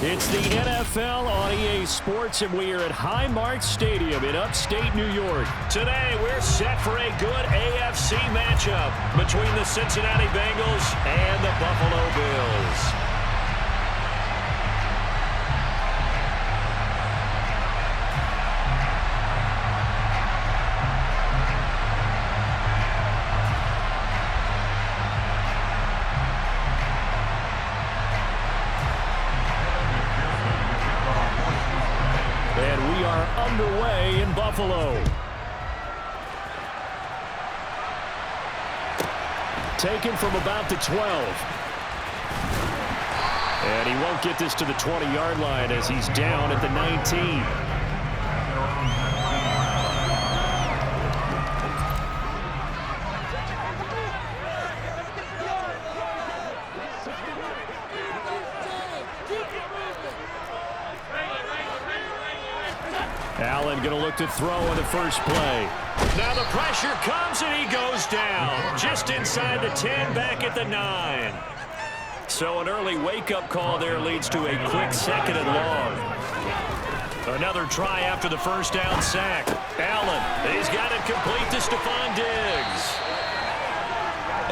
It's the NFL on EA Sports, and we are at Highmark Stadium in upstate New York. Today, we're set for a good AFC matchup between the Cincinnati Bengals and the Buffalo Bills. And we are underway in Buffalo. Taken from about the 12. And he won't get this to the 20-yard line as he's down at the 19. Allen going to look to throw on the first play. Now the pressure comes and he goes down. Just inside the 10, back at the 9. So an early wake-up call there leads to a quick second and long. Another try after the first down sack. Allen, he's got it complete to Stephon Diggs.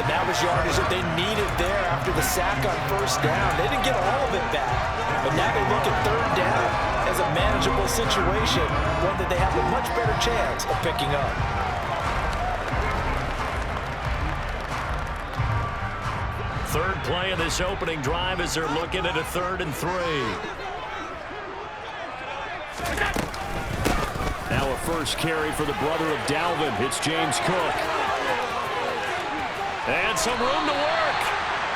And that was yardage that they needed there after the sack on first down. They didn't get all of it back. But now they look at third down as a manageable situation, one that they have a much better chance of picking up. Third play of this opening drive as they're looking at a 3rd and 3. Now a first carry for the brother of Dalvin. It's James Cook. And some room to work.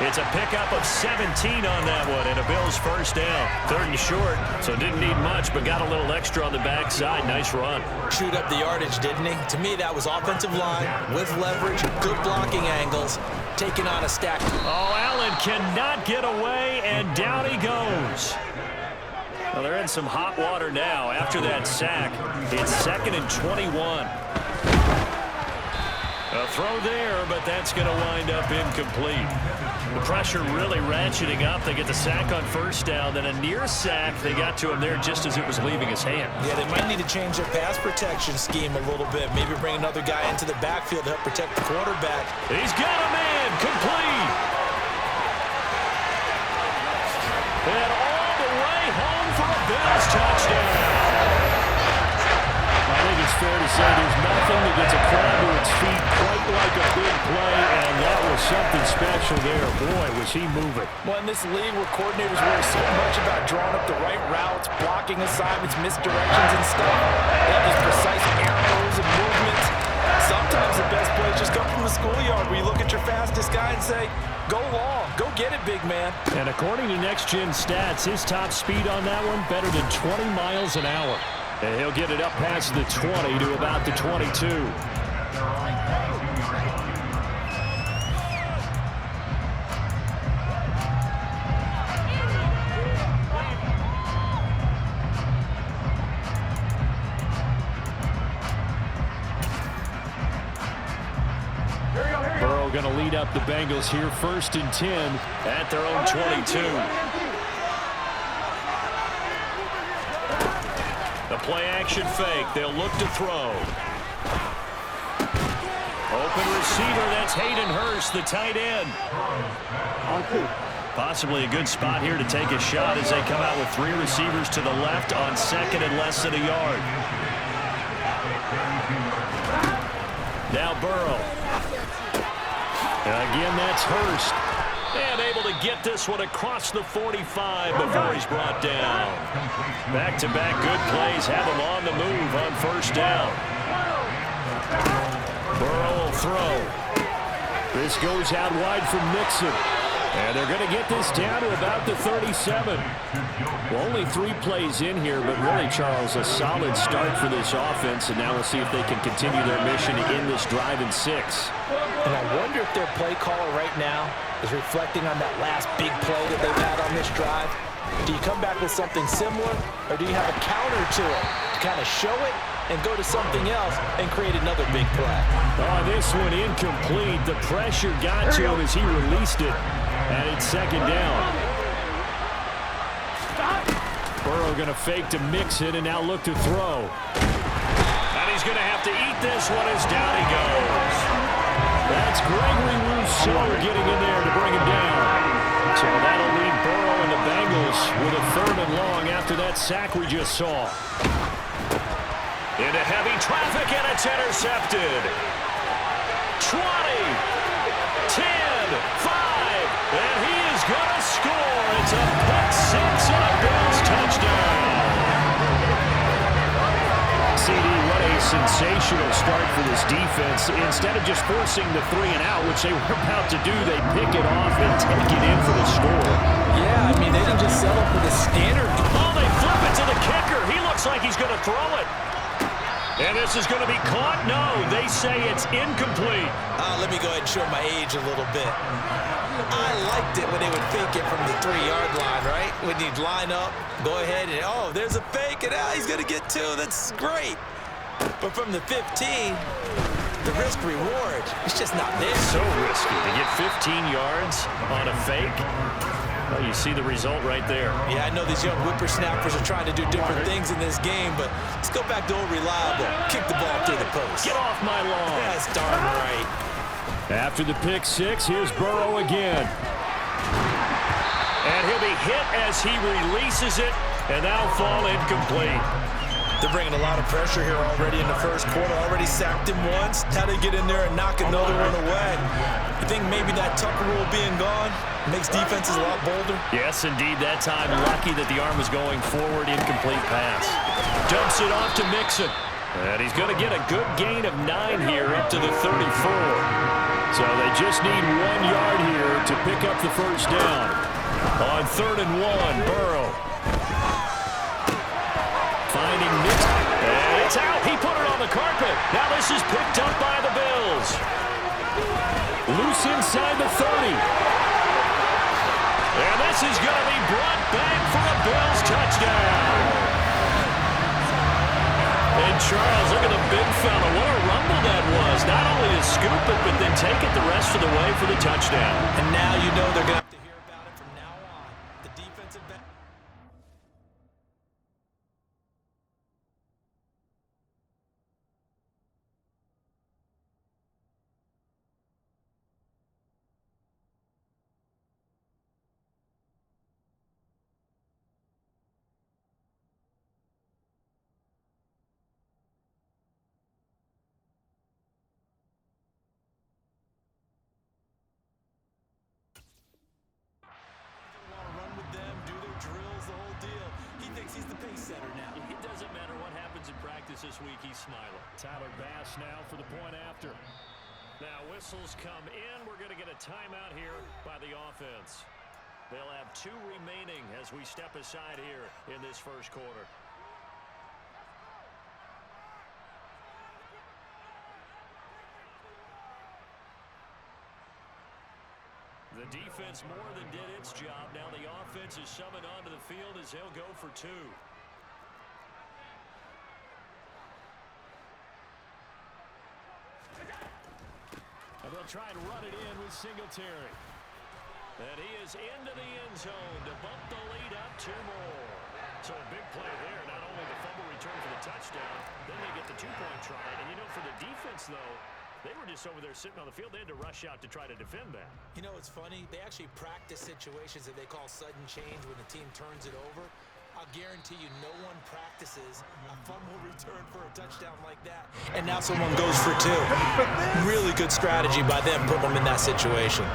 It's a pickup of 17 on that one, and a Bills first down. 3rd and short, so didn't need much, but got a little extra on the backside. Nice run. Chewed up the yardage, didn't he? To me, that was offensive line with leverage, good blocking angles, taking on a stack. Oh, Allen cannot get away, and down he goes. Well, they're in some hot water now after that sack. It's 2nd and 21. A throw there, but that's going to wind up incomplete. The pressure really ratcheting up. They get the sack on first down, then a near sack. They got to him there just as it was leaving his hand. Yeah, they might need to change their pass protection scheme a little bit. Maybe bring another guy into the backfield to help protect the quarterback. He's got a man, complete. And all the way home for a Bills touchdown. I think it's fair to say there's nothing that gets a crowd to its feet quite like a big play, and that was something special there. Boy, was he moving. Well, in this league where coordinators worry so much about drawing up the right routes, blocking assignments, misdirections and stuff, they have these precise arrows and movements. Sometimes the best plays just come from the schoolyard where you look at your fastest guy and say, go long, go get it, big man. And according to Next Gen Stats, his top speed on that one better than 20 miles an hour. And he'll get it up past the 20 to about the 22. Burrow going to lead up the Bengals here, 1st and 10 at their own 22. The play-action fake. They'll look to throw. Open receiver. That's Hayden Hurst, the tight end. Possibly a good spot here to take a shot as they come out with 3 receivers to the left on 2nd and less than a yard. Now Burrow. And again, that's Hurst. And able to get this one across the 45 before he's brought down. Back-to-back good plays have him on the move on first down. Burrow will throw. This goes out wide from Nixon. And they're going to get this down to about the 37. Well, only 3 plays in here, but really, Charles, a solid start for this offense. And now we'll see if they can continue their mission to end this drive in 6. And I wonder if their play caller right now is reflecting on that last big play that they've had on this drive. Do you come back with something similar, or do you have a counter to it to kind of show it and go to something else and create another big play? Oh, this one incomplete. The pressure got to him as he released it, and it's 2nd down. Burrow going to fake to mix it and now look to throw. And he's going to have to eat this one as down he goes. That's Gregory Rousseau getting in there to bring him down. So that'll leave Burrow and the Bengals with a 3rd and long after that sack we just saw. Into heavy traffic, and it's intercepted. 20, 10, 5, and he is going to score. It's a pick six and a Bills touchdown. CD, what a sensational start for this defense. Instead of just forcing the 3 and out, which they were about to do, they pick it off and take it in for the score. Yeah, I mean, they didn't just settle for the standard. Oh, they flip it to the kicker. He looks like he's going to throw it. And this is going to be caught? No, they say it's incomplete. Let me go ahead and show my age a little bit. I liked it when they would fake it from the 3-yard line, right? When you'd line up, go ahead and, oh, there's a fake, and he's going to get 2. That's great. But from the 15, the risk-reward, it's just not there. So risky to get 15 yards on a fake. Well, you see the result right there. Yeah, I know these young whippersnappers are trying to do different things in this game, but let's go back to old reliable. Kick the ball through the post. Get off my lawn. That's darn right. After the pick six, here's Burrow again. And he'll be hit as he releases it, and that'll fall incomplete. They're bringing a lot of pressure here already in the first quarter. Already sacked him once. How to get in there and knock another one away. You think maybe that Tucker rule being gone makes defenses a lot bolder? Yes, indeed. That time, lucky that the arm was going forward. Incomplete pass. Dumps it off to Mixon. And he's going to get a good gain of 9 here up to the 34. So they just need 1 yard here to pick up the first down. On 3rd and 1, Burrow. Finding Mixon. And it's out. He put it on the carpet. Now this is picked up by the Bills. Loose inside the 30. And this is going to be brought back for a Bills touchdown. And Charles, look at the big fella. What a rumble that was. Not only to scoop it, but then take it the rest of the way for the touchdown. And now you know they're going to have to hear about it from now on. The defensive back. This week he's smiling. Tyler Bass now for the point after. Now whistles come in. We're going to get a timeout here by the offense. They'll have 2 remaining as we step aside here in this first quarter. The defense more than did its job. Now the offense is summoned onto the field as they'll go for 2. And they'll try and run it in with Singletary. And he is into the end zone to bump the lead up 2 more. So a big play there. Not only the fumble return for the touchdown, then they get the 2-point try. And, you know, for the defense, though, they were just over there sitting on the field. They had to rush out to try to defend that. You know, it's funny. They actually practice situations that they call sudden change when the team turns it over. I'll guarantee you no one practices a fumble return for a touchdown like that. And now someone goes for 2. Really good strategy by them putting them in that situation.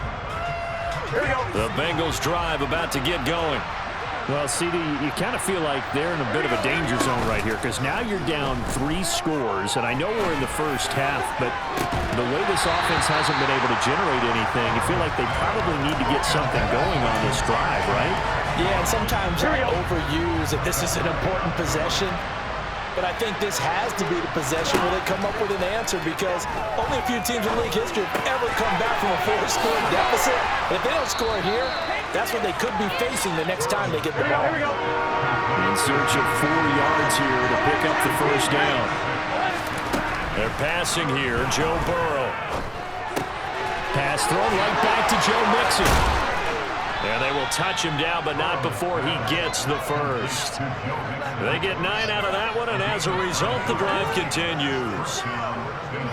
Here we go. The Bengals drive about to get going. Well, CD, you kind of feel like they're in a bit of a danger zone right here because now you're down 3 scores, and I know we're in the first half, but the way this offense hasn't been able to generate anything, you feel like they probably need to get something going on this drive, right? Yeah, and sometimes I overuse that this is an important possession, but I think this has to be the possession where they come up with an answer because only a few teams in league history have ever come back from a 4-score deficit. And if they don't score here, that's what they could be facing the next time they get the ball. In search of 4 yards here to pick up the first down. They're passing here, Joe Burrow. Pass thrown right back to Joe Mixon. And they will touch him down, but not before he gets the first. They get 9 out of that one, and as a result, the drive continues.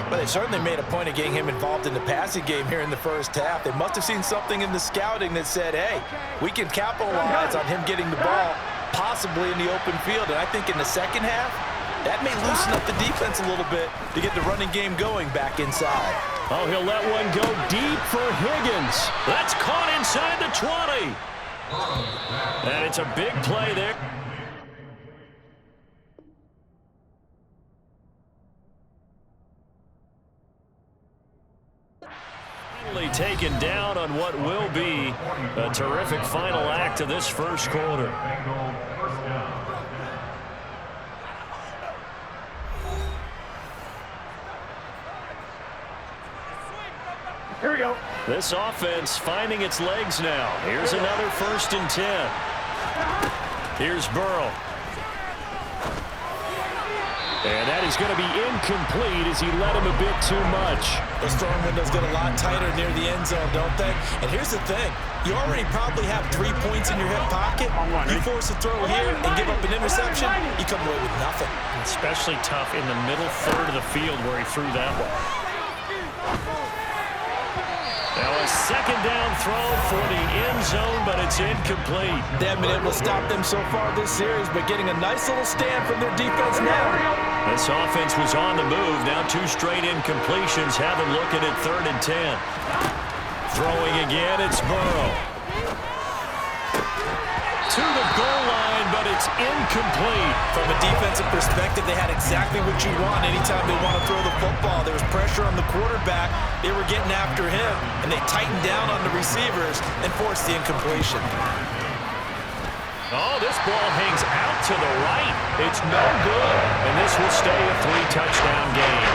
But they certainly made a point of getting him involved in the passing game here in the first half. They must have seen something in the scouting that said, hey, we can capitalize on him getting the ball, possibly in the open field. And I think in the second half, that may loosen up the defense a little bit to get the running game going back inside. Oh, he'll let one go deep for Higgins. That's caught inside the 20. And it's a big play there. Finally taken down on what will be a terrific final act of this first quarter. Here we go. This offense finding its legs now. Here's another 1st and 10. Here's Burrow. And that is going to be incomplete as he led him a bit too much. Those throwing windows get a lot tighter near the end zone, don't they? And here's the thing. You already probably have 3 points in your hip pocket. You force a throw here and give up an interception, you come away with nothing. Especially tough in the middle third of the field where he threw that one. Now a 2nd down throw for the end zone, but it's incomplete. They haven't been able to stop them so far this series, but getting a nice little stand from their defense now. This offense was on the move. Now 2 straight incompletions have them looking at 3rd and 10. Throwing again, it's Burrow. To the goal line, but it's incomplete. From a defensive perspective, they had exactly what you want anytime they want to throw the football. There was pressure on the quarterback. They were getting after him, and they tightened down on the receivers and forced the incompletion. Oh, this ball hangs out to the right. It's no good, and this will stay a 3-touchdown game.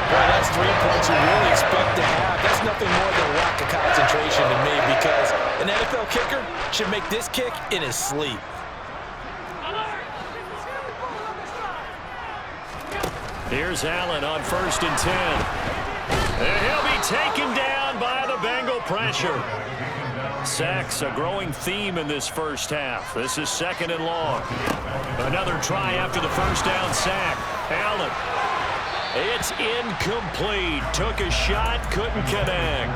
Boy, that's 3 points you really expect to have. That's nothing more than a lack of concentration to me, because an NFL kicker should make this kick in his sleep. Here's Allen on 1st and 10. And he'll be taken down by the Bengal pressure. Sacks a growing theme in this first half. This is 2nd and long. Another try after the 1st down sack. Allen. It's incomplete. Took a shot, couldn't connect.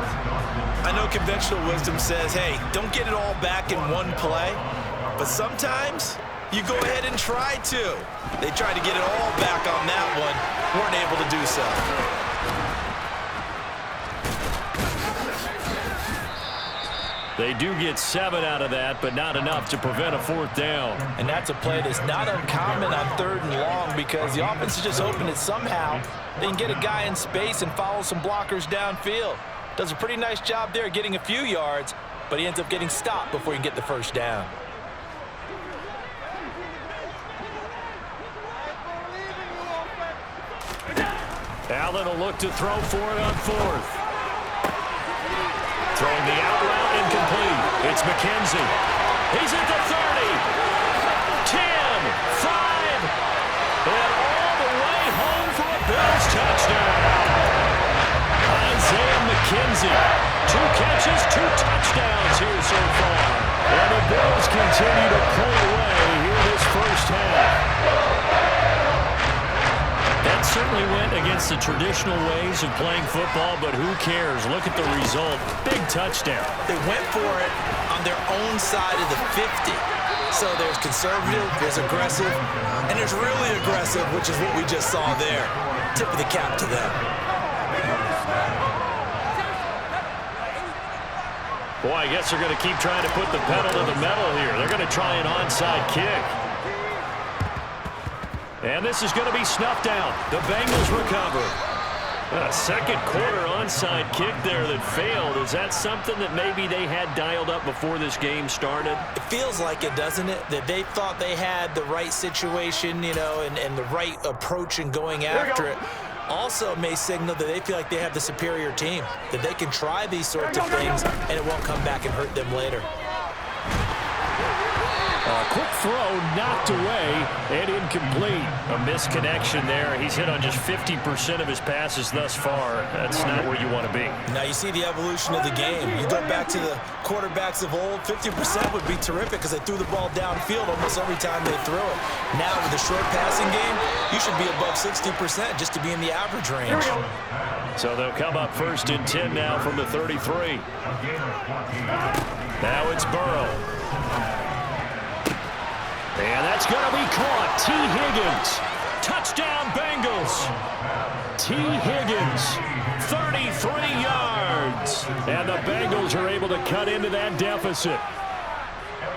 I know conventional wisdom says, hey, don't get it all back in one play. But sometimes you go ahead and try to. They tried to get it all back on that one. Weren't able to do so. They do get 7 out of that, but not enough to prevent a 4th down. And that's a play that's not uncommon on 3rd and long, because the offense is just hoping that somehow they can get a guy in space and follow some blockers downfield. Does a pretty nice job there getting a few yards, but he ends up getting stopped before he can get the 1st down. Allen will look to throw for it on 4th. Throwing the out route, incomplete. It's McKenzie. He's at the 30. 10, 5, and all the way home for a Bills touchdown. Isaiah McKenzie. 2 catches, 2 touchdowns here so far. And the Bills continue to pull away here this first half. That certainly went against the traditional ways of playing football, but who cares? Look at the result. Big touchdown. They went for it on their own side of the 50. So there's conservative, there's aggressive, and there's really aggressive, which is what we just saw there. Tip of the cap to them. Boy, I guess they're going to keep trying to put the pedal to the metal here. They're going to try an onside kick. And this is going to be snuffed out. The Bengals recover. A 2nd quarter onside kick there that failed. Is that something that maybe they had dialed up before this game started? It feels like it, doesn't it? That they thought they had the right situation, you know, and the right approach in going after it. Also may signal that they feel like they have the superior team, that they can try these sorts of things and it won't come back and hurt them later. Quick throw knocked away and incomplete. A misconnection there. He's hit on just 50% of his passes thus far. That's not where you want to be. Now you see the evolution of the game. You go back to the quarterbacks of old, 50% would be terrific because they threw the ball downfield almost every time they threw it. Now with the short passing game, you should be above 60% just to be in the average range. So they'll come up 1st and 10 now from the 33. Now it's Burrow. And that's going to be caught. T. Higgins. Touchdown, Bengals. T. Higgins, 33 yards. And the Bengals are able to cut into that deficit.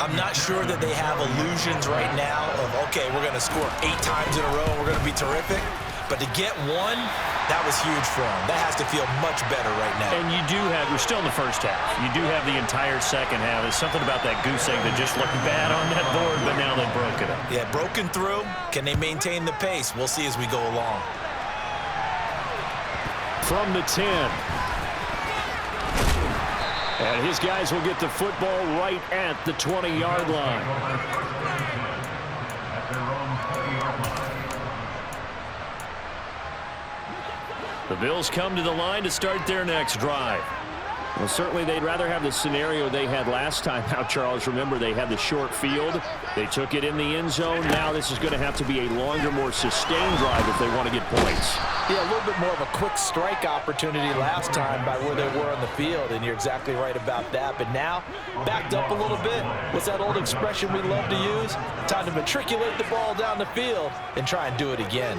I'm not sure that they have illusions right now of, okay, we're going to score 8 times in a row and we're going to be terrific. But to get one, that was huge for them. That has to feel much better right now. And you do have, we're still in the first half. You do have the entire second half. There's something about that goose egg that just looked bad on that board, but now they've broken it. Yeah, broken through. Can they maintain the pace? We'll see as we go along. From the 10. And his guys will get the football right at the 20-yard line. The Bills come to the line to start their next drive. Well, certainly they'd rather have the scenario they had last time out, Charles. Remember, they had the short field. They took it in the end zone. Now this is going to have to be a longer, more sustained drive if they want to get points. Yeah, a little bit more of a quick strike opportunity last time by where they were on the field, and you're exactly right about that. But now, backed up a little bit. What's that old expression we love to use? Time to matriculate the ball down the field and try and do it again.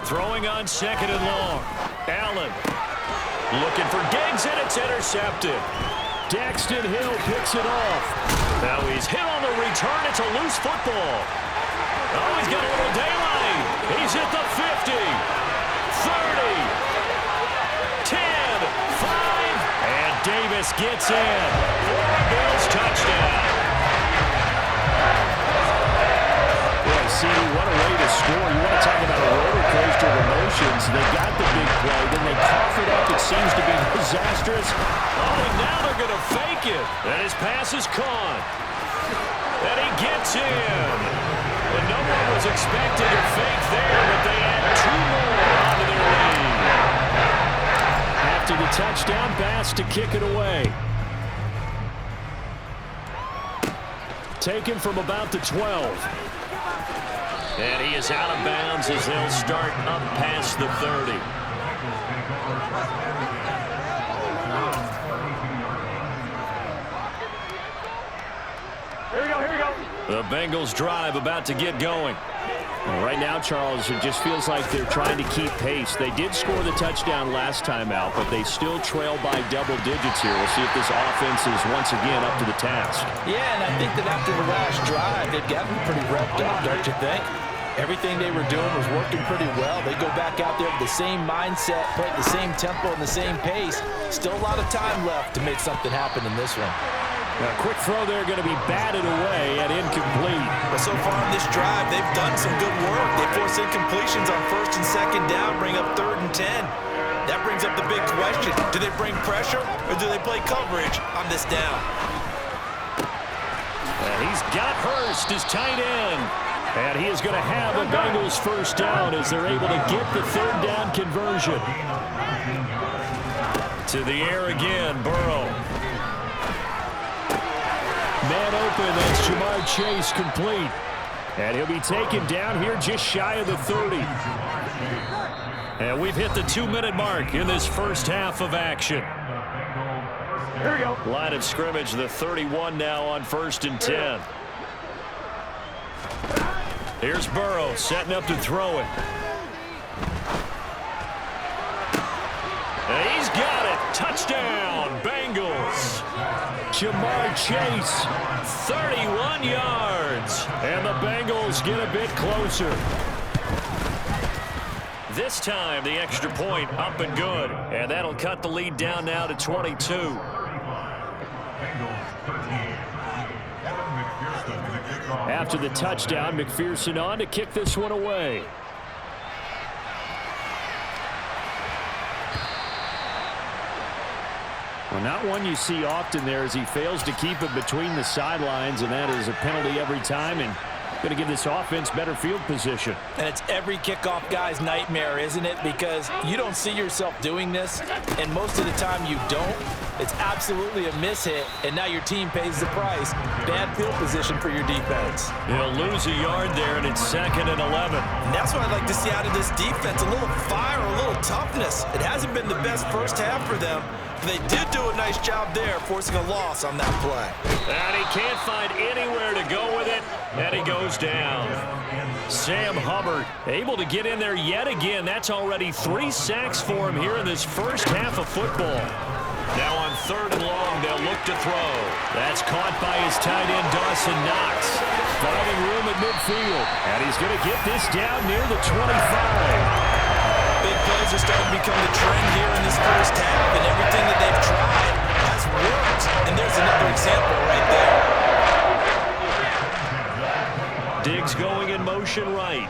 Throwing on 2nd and long. Allen looking for Diggs, and it's intercepted. Daxton Hill picks it off. Now he's hit on the return. It's a loose football. Oh, he's got a little daylight. He's hit the 50, 30, 10, 5, and Davis gets in for a Bills touchdown. See, what a way to score. You want to talk about a roller coaster of emotions. They got the big play, then they cough it up. It seems to be disastrous. Oh, and now they're going to fake it. And his pass is caught. And he gets in. And no one was expecting a fake there, but they add 2 more onto their lead. After the touchdown pass to kick it away. Taken from about the 12. And he is out of bounds as they'll start up past the 30. Here we go, here we go. The Bengals drive about to get going. Right now, Charles, it just feels like they're trying to keep pace. They did score the touchdown last time out, but they still trail by double digits here. We'll see if this offense is once again up to the task. Yeah, and I think that after the last drive, they've gotten pretty revved up, don't you think? Everything they were doing was working pretty well. They go back out there with the same mindset, play at the same tempo and the same pace. Still a lot of time left to make something happen in this one. Now, a quick throw there going to be batted away and incomplete. But so far in this drive, they've done some good work. They force incompletions on 1st and 2nd down, bring up 3rd and 10. That brings up the big question. Do they bring pressure or do they play coverage on this down? And he's got Hurst as tight end. And he is going to have the Bengals first down as they're able to get the 3rd down conversion. To the air again, Burrow. Man open, that's Jamar Chase complete. And he'll be taken down here just shy of the 30. And we've hit the 2-minute mark in this first half of action. Here we go. Line of scrimmage, the 31 now on 1st and 10. Here's Burrow setting up to throw it. And he's got it. Touchdown, Bengals. Jamar Chase, 31 yards. And the Bengals get a bit closer. This time, the extra point up and good. And that'll cut the lead down now to 22. after the touchdown. McPherson on to kick this one away. Well, not one you see often there as he fails to keep it between the sidelines, and that is a penalty every time, and going to give this offense better field position. And it's every kickoff guy's nightmare, isn't it? Because you don't see yourself doing this, and most of the time you don't. It's absolutely a mishit, and now your team pays the price. Bad field position for your defense. He'll lose a yard there, and it's 2nd and 11. And that's what I'd like to see out of this defense, a little fire, a little toughness. It hasn't been the best first half for them. They did do a nice job there, forcing a loss on that play. And he can't find anywhere to go with it, and he goes down. Sam Hubbard able to get in there yet again. That's already 3 sacks for him here in this first half of football. Now on 3rd and long, they'll look to throw. That's caught by his tight end, Dawson Knox. Finding room at midfield, and he's going to get this down near the 25. Big plays are starting to become the trend here in this first half, and everything that they've tried has worked. And there's another example right there. Diggs going in motion right.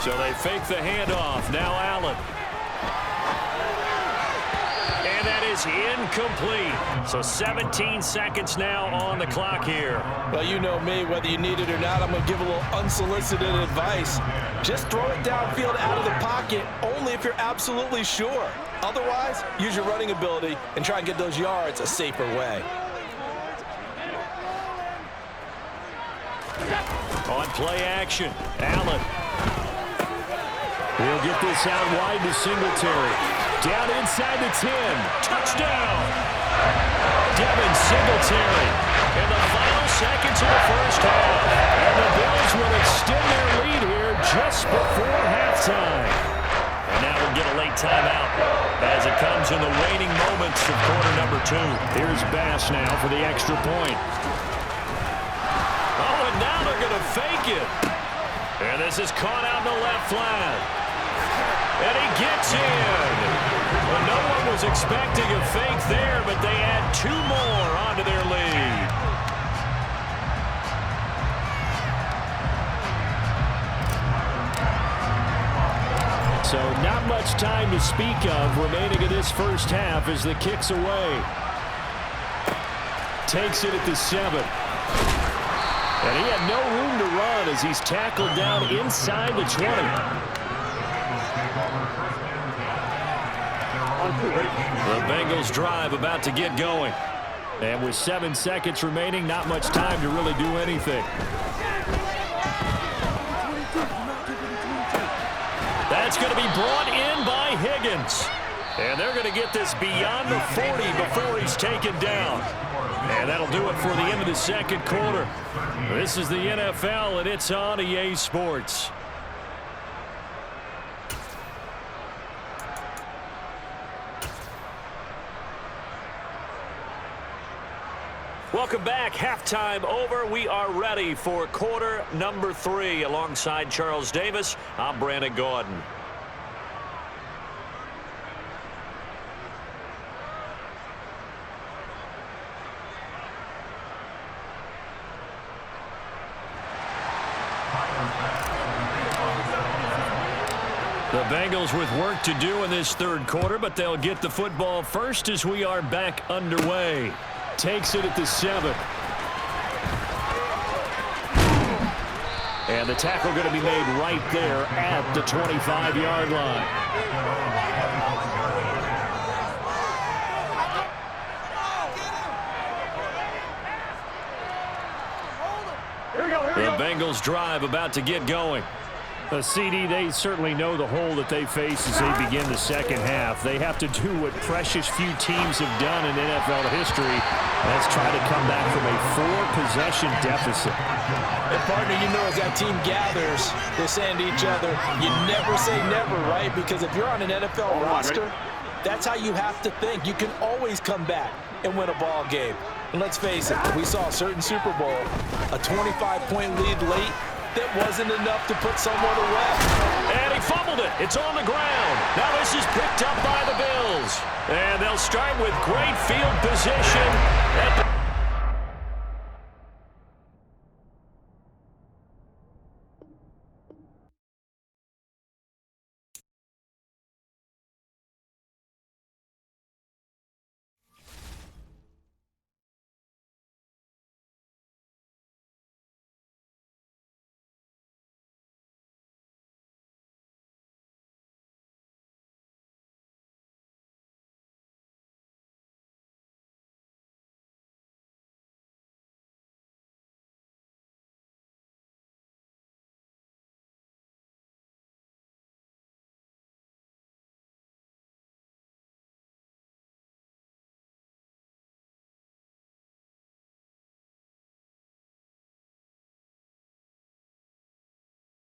So they fake the handoff. Now Allen. And that is incomplete. So 17 seconds now on the clock here. Well, you know me, whether you need it or not, I'm going to give a little unsolicited advice. Just throw it downfield out of the pocket, only if you're absolutely sure. Otherwise, use your running ability and try and get those yards a safer way. On play action, Allen. He'll get this out wide to Singletary. Down inside the 10. Touchdown! Devin Singletary. In the final seconds of the first half. And the Bills will extend their lead here just before halftime. And now we'll get a late timeout as it comes in the waning moments of quarter number 2. Here's Bass now for the extra point. Oh, and now they're going to fake it. And this is caught out in the left flat. And he gets in. Well, no one was expecting a fake there, but they add 2 more onto their lead. So not much time to speak of remaining in this first half as the kick's away. Takes it at the 7. And he had no room to run as he's tackled down inside the 20. The Bengals drive about to get going. And with 7 seconds remaining, not much time to really do anything. That's going to be brought in by Higgins. And they're going to get this beyond the 40 before he's taken down. And that'll do it for the end of the second quarter. This is the NFL, and it's on EA Sports. Welcome back. Halftime over. We are ready for quarter number 3. Alongside Charles Davis, I'm Brandon Gordon. The Bengals with work to do in this third quarter, but they'll get the football first as we are back underway. Takes it at the 7. And the tackle going to be made right there at the 25-yard line. The Bengals drive about to get going. CD, they certainly know the hole that they face as they begin the second half. They have to do what precious few teams have done in NFL history. That's try to come back from a 4-possession deficit. And partner, you know, as that team gathers, they're saying to each other, you never say never, right? Because if you're on an NFL roster, that's how you have to think. You can always come back and win a ball game. And let's face it, we saw a certain Super Bowl, a 25-point lead late, that wasn't enough to put someone away. And he fumbled it. It's on the ground. Now this is picked up by the Bills. And they'll start with great field position at the